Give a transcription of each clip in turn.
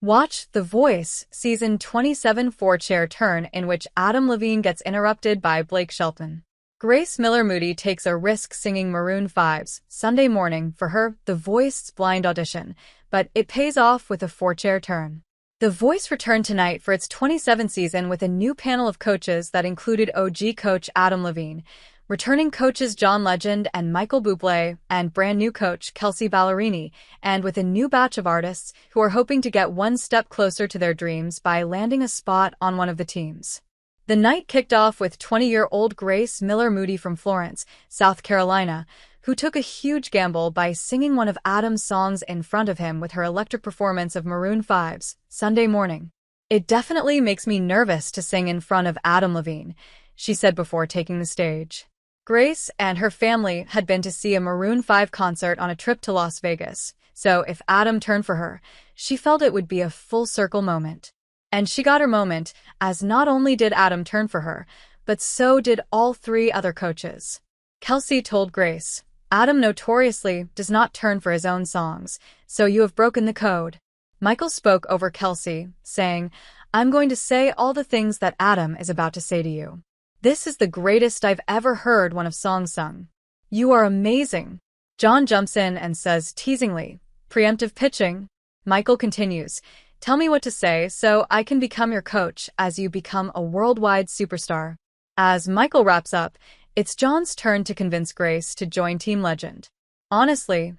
Watch The Voice, Season 27 four-chair turn in which Adam Levine gets interrupted by Blake Shelton. Grace Miller Moody takes a risk singing Maroon 5's Sunday Morning for her The Voice's Blind Audition, but it pays off with a four-chair turn. The Voice returned tonight for its 27th season with a new panel of coaches that included OG coach Adam Levine, returning coaches John Legend and Michael Bublé, and brand new coach Kelsea Ballerini, and with a new batch of artists who are hoping to get one step closer to their dreams by landing a spot on one of the teams. The night kicked off with 20-year-old Grace Miller Moody from Florence, South Carolina, who took a huge gamble by singing one of Adam's songs in front of him with her electric performance of Maroon 5's Sunday Morning. "It definitely makes me nervous to sing in front of Adam Levine," she said before taking the stage. Grace and her family had been to see a Maroon 5 concert on a trip to Las Vegas, so if Adam turned for her, she felt it would be a full-circle moment. And she got her moment, as not only did Adam turn for her, but so did all three other coaches. Kelsea told Grace, "Adam notoriously does not turn for his own songs, so you have broken the code." Michael spoke over Kelsea, saying, "I'm going to say all the things that Adam is about to say to you. This is the greatest I've ever heard one of songs sung. You are amazing." John jumps in and says teasingly, "Preemptive pitching." Michael continues, "Tell me what to say so I can become your coach as you become a worldwide superstar." As Michael wraps up, it's John's turn to convince Grace to join Team Legend. "Honestly,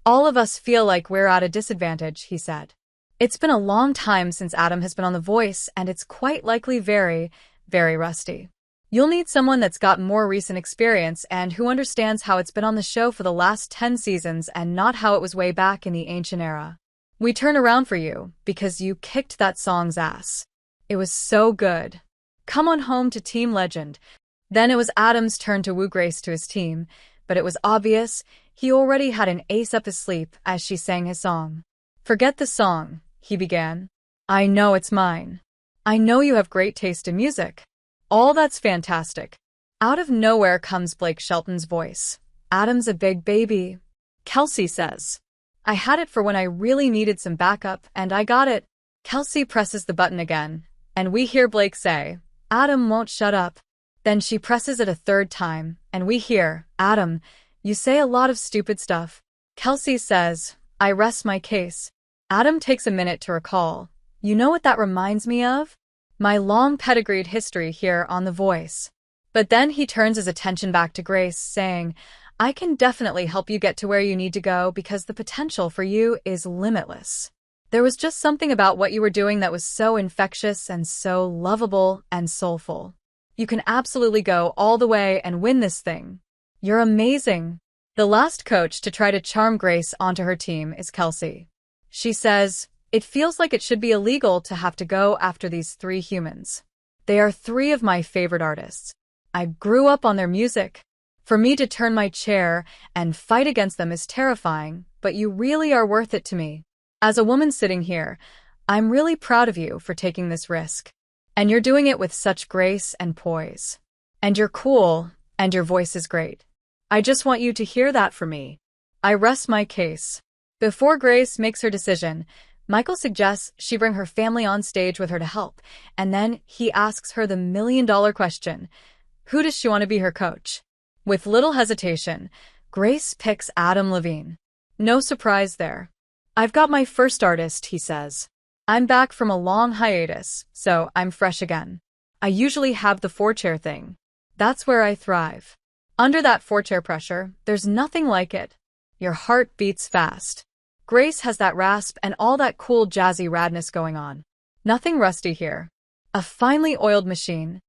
all of us feel like we're at a disadvantage," he said. "It's been a long time since Adam has been on The Voice, and it's quite likely very, very rusty. You'll need someone that's got more recent experience and who understands how it's been on the show for the last 10 seasons and not how it was way back in the ancient era. We turn around for you because you kicked that song's ass. It was so good. Come on home to Team Legend." Then it was Adam's turn to woo Grace to his team, but it was obvious he already had an ace up his sleeve as she sang his song. "Forget the song," he began. "I know it's mine. I know you have great taste in music. All that's fantastic." Out of nowhere comes Blake Shelton's voice. "Adam's a big baby," Kelsea says. "I had it for when I really needed some backup, and I got it." Kelsea presses the button again, and we hear Blake say, "Adam won't shut up." Then she presses it a third time, and we hear, "Adam, you say a lot of stupid stuff." Kelsea says, "I rest my case." Adam takes a minute to recall. "You know what that reminds me of? My long pedigreed history here on The Voice." But then he turns his attention back to Grace, saying, "I can definitely help you get to where you need to go because the potential for you is limitless. There was just something about what you were doing that was so infectious and so lovable and soulful. You can absolutely go all the way and win this thing. You're amazing." The last coach to try to charm Grace onto her team is Kelsea. She says, "It feels like it should be illegal to have to go after these three humans. They are three of my favorite artists. I grew up on their music. For me to turn my chair and fight against them is terrifying, but you really are worth it to me. As a woman sitting here, I'm really proud of you for taking this risk. And you're doing it with such grace and poise. And you're cool, and your voice is great. I just want you to hear that from me. I rest my case." Before Grace makes her decision, Michael suggests she bring her family on stage with her to help, and then he asks her the million-dollar question, who does she want to be her coach? With little hesitation, Grace picks Adam Levine. No surprise there. "I've got my first artist," he says. "I'm back from a long hiatus, so I'm fresh again. I usually have the four-chair thing. That's where I thrive. Under that four-chair pressure, there's nothing like it. Your heart beats fast. Grace has that rasp and all that cool jazzy radness going on. Nothing rusty here. A finely oiled machine.